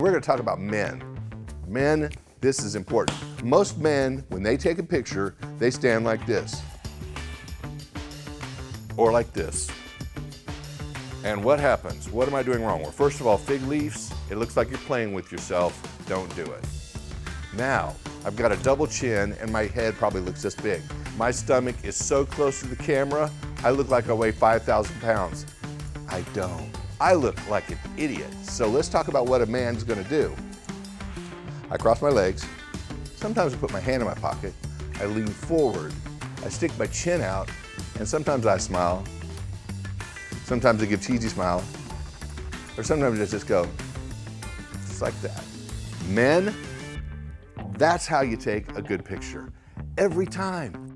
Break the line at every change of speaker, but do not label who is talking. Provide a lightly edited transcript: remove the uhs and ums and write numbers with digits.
We're gonna talk about men. Men, this is important. Most men, when they take a picture, they stand like this. Or like this. And what happens? What am I doing wrong? Well, first of all, fig leaves, it looks like you're playing with yourself. Don't do it. Now, I've got a double chin and my head probably looks this big. My stomach is so close to the camera, I look like I weigh 5,000 pounds. I don't. I look like an idiot. So let's talk about what a man's gonna do. I cross my legs. Sometimes I put my hand in my pocket. I lean forward. I stick my chin out, and sometimes I smile. Sometimes I give cheesy smile. Or sometimes I just go, just like that. Men, that's how you take a good picture. Every time.